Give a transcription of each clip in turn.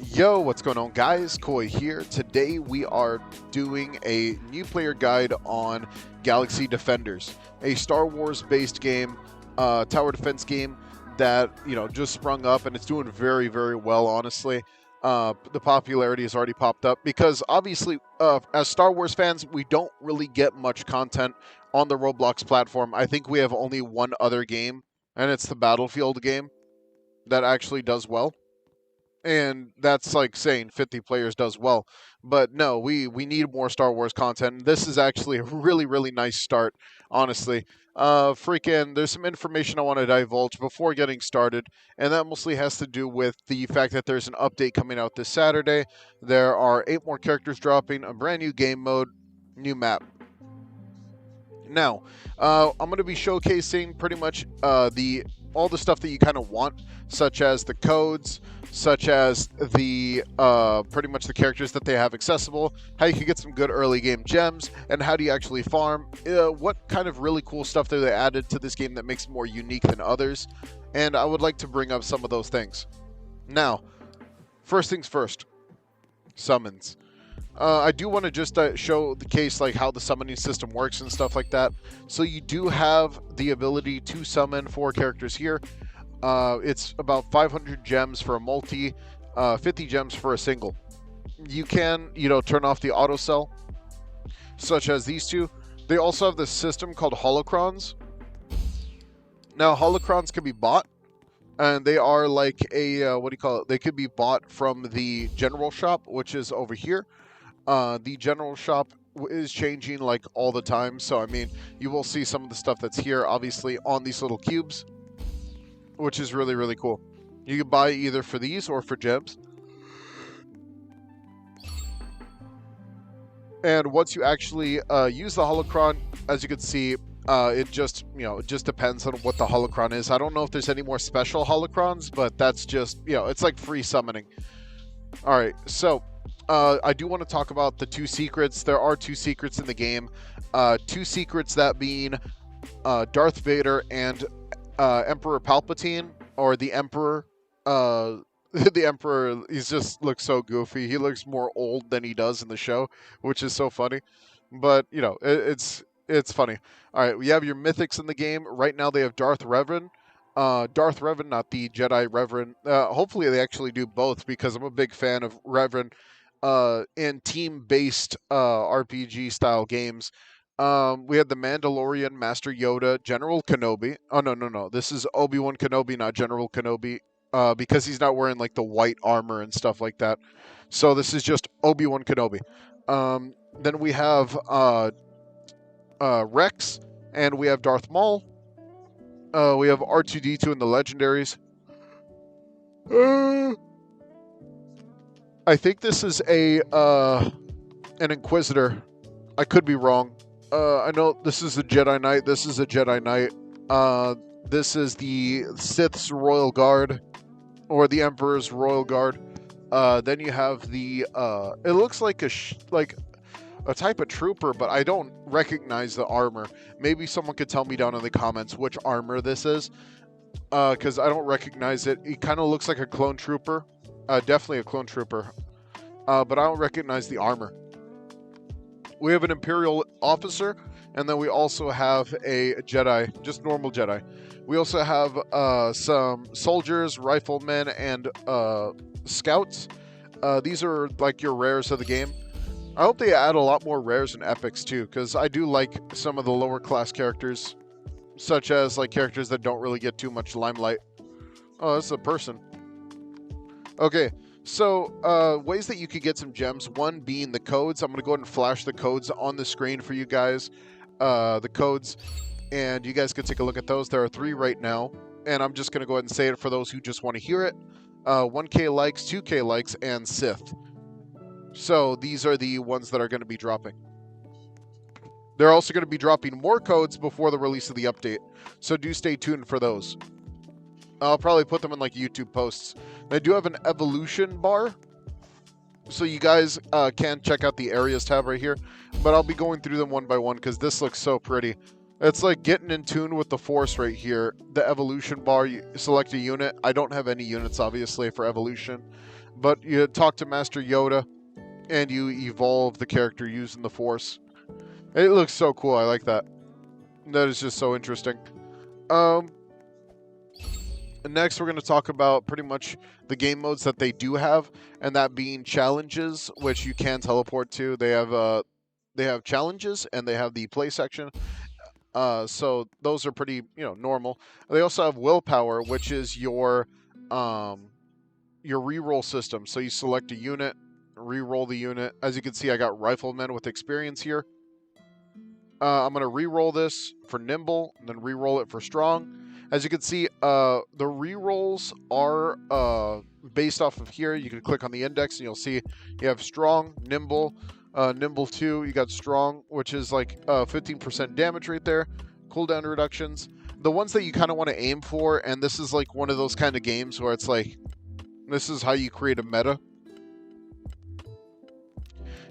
Yo, what's going on, guys? Koi here. Today we are doing a new player guide on Galaxy Defenders, a Star Wars based game, tower defense game that just sprung up and it's doing very, very well. Honestly, the popularity has already popped up because obviously, as Star Wars fans, we don't really get much content on the Roblox platform. I think we have only one other game, and it's the Battlefield game that actually does well, and that's like saying 50 players does well. But no, we need more Star Wars content. This is actually a really, really nice start, honestly. Freaking there's some information I want to divulge before getting started, and that mostly has to do with the fact that there's an update coming out this Saturday. There are 8 more characters dropping, a brand new game mode, new map. Now, I'm going to be showcasing pretty much the all the stuff that you kind of want, such as the codes, such as the pretty much the characters that they have accessible, how you can get some good early game gems, and how do you actually farm, what kind of really cool stuff that they added to this game that makes it more unique than others, and I would like to bring up some of those things. Now, first things first, summons. I do want to just show the case, like how the summoning system works and stuff like that. So you do have the ability to summon 4 characters here. It's about 500 gems for a multi, 50 gems for a single. You can, turn off the auto sell, such as these two. They also have this system called Holocrons. Now, Holocrons can be bought, and they are like a, what do you call it? They could be bought from the general shop, which is over here. The general shop is changing like all the time, so I mean, you will see some of the stuff that's here obviously on these little cubes, which is really, really cool. You can buy either for these or for gems. And once you actually use the holocron, as you can see, it just depends on what the holocron is. I don't know if there's any more special holocrons, but that's just, it's like free summoning. All right, so I do want to talk about the 2 secrets. There are 2 secrets in the game. 2 secrets, that being Darth Vader and Emperor Palpatine, or the Emperor. The Emperor, he just looks so goofy. He looks more old than he does in the show, which is so funny. But, it's funny. All right, we have your mythics in the game. Right now they have Darth Revan. Darth Revan, not the Jedi Reverend. Hopefully they actually do both, because I'm a big fan of Revan in team-based RPG style games. We had the Mandalorian, Master Yoda, General Kenobi. Oh, no. This is Obi-Wan Kenobi, not General Kenobi, because he's not wearing like the white armor and stuff like that. So this is just Obi-Wan Kenobi. Then we have Rex, and we have Darth Maul. We have R2-D2 in the legendaries. I think this is an Inquisitor. I could be wrong. I know this is a Jedi Knight. This is a Jedi Knight. This is the Sith's Royal Guard, or the Emperor's Royal Guard. Then you have the. It looks like a type of trooper, but I don't recognize the armor. Maybe someone could tell me down in the comments which armor this is, because I don't recognize it. It kind of looks like a clone trooper. Definitely a clone trooper, but I don't recognize the armor. We have an Imperial officer, and then we also have a Jedi, just normal Jedi. We also have some soldiers, riflemen, and scouts. These are like your rares of the game. I hope they add a lot more rares and epics too, because I do like some of the lower class characters, such as like characters that don't really get too much limelight. Oh, that's a person. Okay, so ways that you could get some gems. One being the codes. I'm going to go ahead and flash the codes on the screen for you guys. The codes, and you guys can take a look at those. There are 3 right now, and I'm just going to go ahead and say it for those who just want to hear it. 1K likes, 2K likes, and Sith. So these are the ones that are going to be dropping. They're also going to be dropping more codes before the release of the update, so do stay tuned for those. I'll probably put them in like YouTube posts. I do have an evolution bar, so you guys can check out the areas tab right here, but I'll be going through them one by one because this looks so pretty. It's like getting in tune with the Force right here. The evolution bar, you select a unit. I don't have any units, obviously, for evolution. But you talk to Master Yoda, and you evolve the character using the Force. It looks so cool. I like that. That is just so interesting. Next, we're going to talk about pretty much the game modes that they do have, and that being challenges, which you can teleport to. They have challenges, and they have the play section. So those are pretty, normal. They also have willpower, which is your reroll system. So you select a unit, reroll the unit. As you can see, I got riflemen with experience here. I'm going to reroll this for nimble, and then reroll it for strong. As you can see, the rerolls are based off of here. You can click on the index, and you'll see you have strong, nimble, nimble 2. You got strong, which is like 15% damage right there. Cooldown reductions. The ones that you kind of want to aim for, and this is like one of those kind of games where it's like, this is how you create a meta,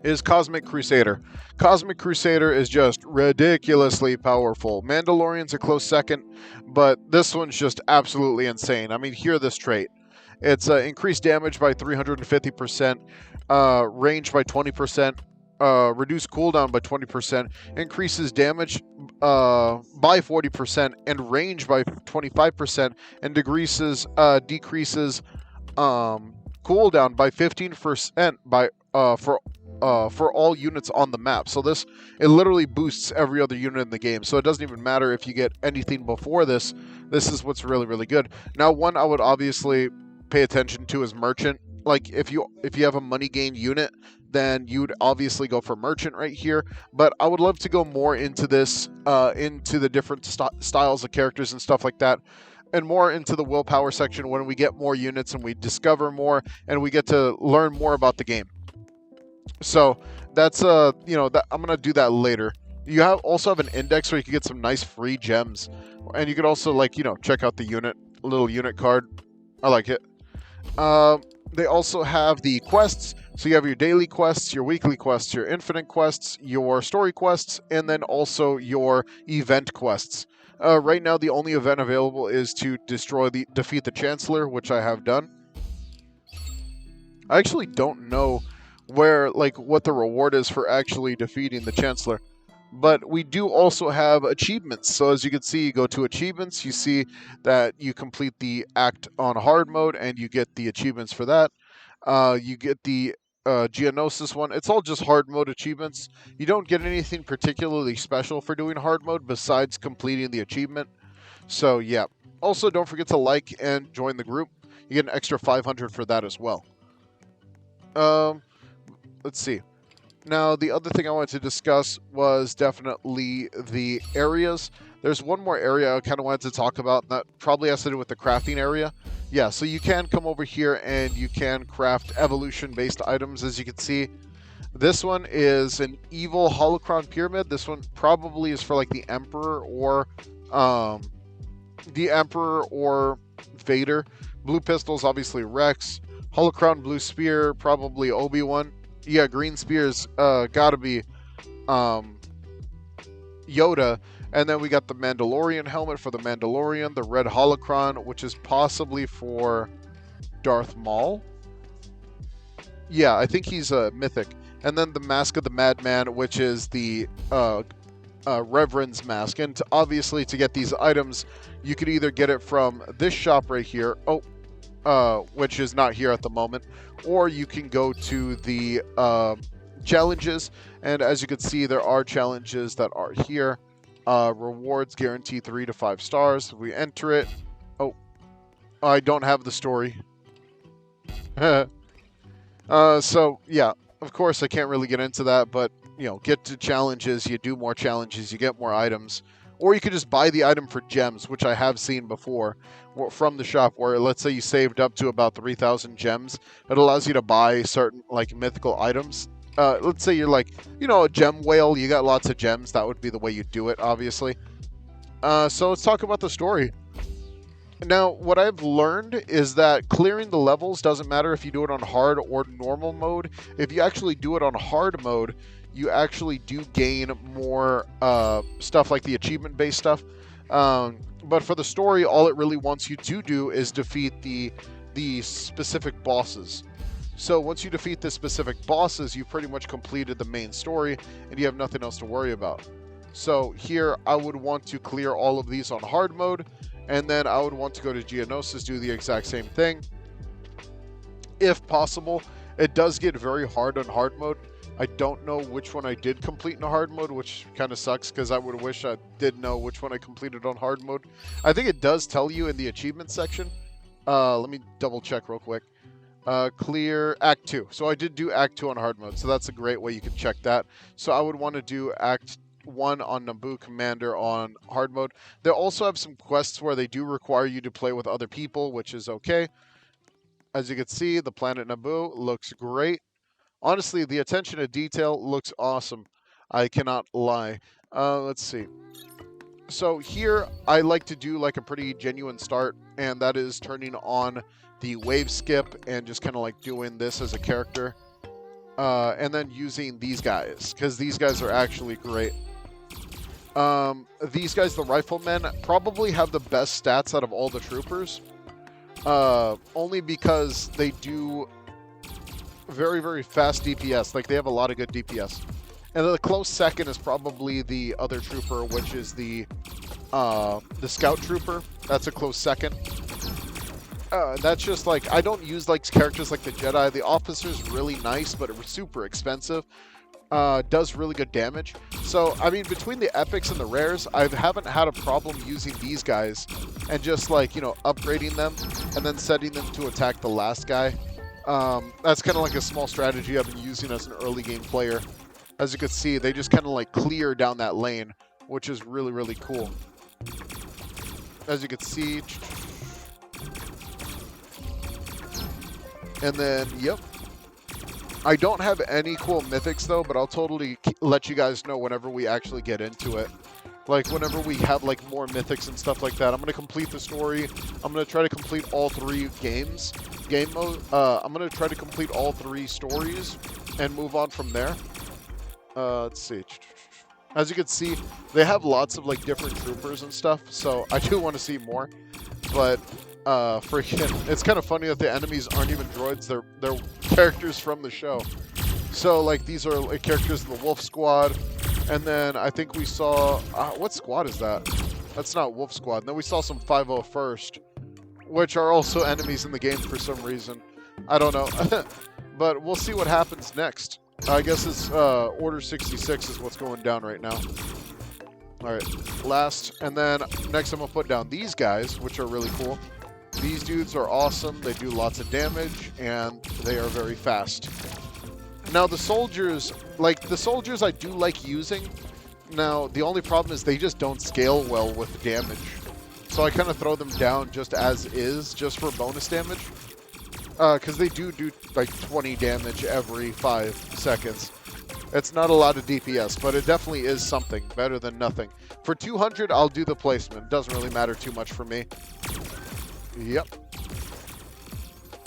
is Cosmic Crusader. Cosmic Crusader is just ridiculously powerful. Mandalorian's a close second, but this one's just absolutely insane. I mean, hear this trait. It's increased damage by 350%, range by 20%, reduced cooldown by 20%, increases damage by 40%, and range by 25%, and decreases cooldown by 15% for all units on the map. So it literally boosts every other unit in the game. So it doesn't even matter if you get anything before this. This is what's really, really good. Now, one I would obviously pay attention to is Merchant. Like if you have a money gain unit, then you'd obviously go for Merchant right here. But I would love to go more into this, into the different styles of characters and stuff like that, and more into the willpower section when we get more units and we discover more and we get to learn more about the game. So that's that I'm gonna do that later. You also have an index where you can get some nice free gems, and you could also check out the little unit card. I like it. They also have the quests. So you have your daily quests, your weekly quests, your infinite quests, your story quests, and then also your event quests. Right now, the only event available is to defeat the Chancellor, which I have done. I actually don't know what the reward is for actually defeating the Chancellor. But we do also have achievements. So as you can see, you go to achievements, you see that you complete the act on hard mode, and you get the achievements for that. You get the Geonosis one. It's all just hard mode achievements. You don't get anything particularly special for doing hard mode besides completing the achievement. So yeah. Also, don't forget to like and join the group. You get an extra 500 for that as well. Let's see. Now, the other thing I wanted to discuss was definitely the areas. There's one more area I kind of wanted to talk about, and that probably has to do with the crafting area. Yeah, so you can come over here and you can craft evolution-based items, as you can see. This one is an evil holocron pyramid. This one probably is for like the Emperor or Vader. Blue pistols, obviously Rex. Holocron blue spear, probably Obi-Wan. Yeah, green spears gotta be Yoda. And then we got the Mandalorian helmet for the Mandalorian, the red holocron, which is possibly for Darth Maul. Yeah, I think he's a mythic. And then the Mask of the Madman, which is the Reverend's mask. And obviously, to get these items, you could either get it from this shop right here, which is not here at the moment, or you can go to the challenges. And as you can see, there are challenges that are here. Rewards guarantee 3 to 5 stars. We enter it. Oh, I don't have the story. So yeah, of course I can't really get into that, but get to challenges, you do more challenges, you get more items, or you could just buy the item for gems, which I have seen before from the shop, where let's say you saved up to about 3,000 gems. It allows you to buy certain mythical items. Let's say you're a gem whale, you got lots of gems. That would be the way you do it, obviously. So let's talk about the story. Now, what I've learned is that clearing the levels doesn't matter if you do it on hard or normal mode. If you actually do it on hard mode, you actually do gain more stuff like the achievement-based stuff. But for the story, all it really wants you to do is defeat the specific bosses. So once you defeat the specific bosses, you've pretty much completed the main story, and you have nothing else to worry about. So here, I would want to clear all of these on hard mode, and then I would want to go to Geonosis, do the exact same thing. If possible, it does get very hard on hard mode. I don't know which one I did complete in hard mode, which kind of sucks because I would wish I did know which one I completed on hard mode. I think it does tell you in the achievement section. Let me double check real quick. Clear Act 2. So I did do Act 2 on hard mode, so that's a great way you can check that. So I would want to do Act 1 on Naboo Commander on hard mode. They also have some quests where they do require you to play with other people, which is okay. As you can see, the planet Naboo looks great. Honestly, the attention to detail looks awesome. I cannot lie. Let's see. So here, I like to do like a pretty genuine start, and that is turning on the wave skip and just kind of like doing this as a character. And then using these guys, because these guys are actually great. These guys, the riflemen, probably have the best stats out of all the troopers. Only because they do very, very fast DPS. Like, they have a lot of good DPS. And then the close second is probably the other trooper, which is the scout trooper. That's a close second. That's just like, I don't use like characters like the Jedi. The officer's really nice, but it's super expensive. Does really good damage. So, I mean, between the epics and the rares, I haven't had a problem using these guys and just like, you know, upgrading them and then setting them to attack the last guy. That's kind of like a small strategy I've been using as an early game player. As you can see, they just kind of like clear down that lane, which is really, really cool. As you can see. And then, yep. I don't have any cool mythics though, but I'll totally let you guys know whenever we actually get into it. Like whenever we have like more mythics and stuff like that. I'm going to complete the story. I'm going to try to complete all 3 games. Game mode. I'm going to try to complete all 3 stories and move on from there. Let's see. As you can see, they have lots of like different troopers and stuff, so I do want to see more. But freaking, it's kind of funny that the enemies aren't even droids; they're characters from the show. So like these are like characters of the Wolf Squad, and then I think we saw what squad is that? That's not Wolf Squad. And then we saw some 501st, which are also enemies in the game for some reason. I don't know, but we'll see what happens next. I guess it's Order 66 is what's going down right now. Alright, last. And then next I'm going to put down these guys, which are really cool. These dudes are awesome. They do lots of damage, and they are very fast. Now the soldiers, I do like using. Now, the only problem is they just don't scale well with damage. So I kind of throw them down just as is, just for bonus damage. Because they do like 20 damage every 5 seconds. It's not a lot of DPS, but it definitely is something. Better than nothing. For 200, I'll do the placement. Doesn't really matter too much for me. Yep.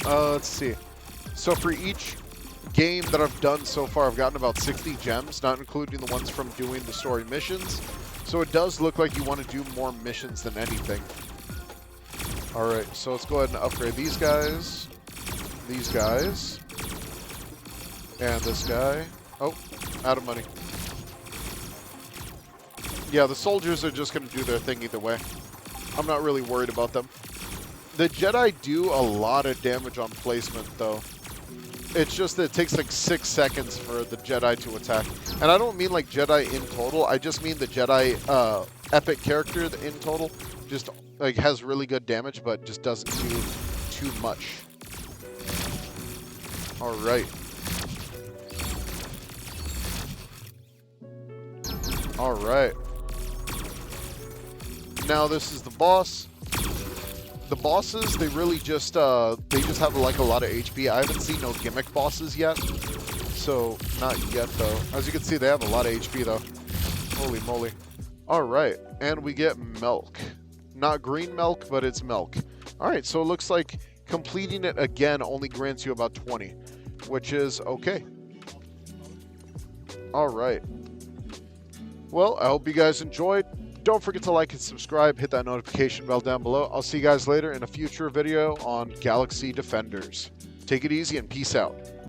Let's see. So for each game that I've done so far, I've gotten about 60 gems, not including the ones from doing the story missions. So it does look like you want to do more missions than anything. Alright, so let's go ahead and upgrade these guys. These guys. And this guy. Oh, out of money. Yeah, the soldiers are just going to do their thing either way. I'm not really worried about them. The Jedi do a lot of damage on placement, though. It's just that it takes like 6 seconds for the Jedi to attack. And I don't mean like Jedi in total. I just mean the Jedi epic character in total. Just like has really good damage, but just doesn't do too much. Alright. Alright. Now this is the boss. The bosses, they really just have like a lot of HP. I haven't seen no gimmick bosses yet. So, not yet though. As you can see, they have a lot of HP though. Holy moly. Alright, and we get milk. Not green milk, but it's milk. Alright, so it looks like completing it again only grants you about 20, which is okay. All right. Well, I hope you guys enjoyed. Don't forget to like and subscribe. Hit that notification bell down below. I'll see you guys later in a future video on Galaxy Defenders. Take it easy and peace out.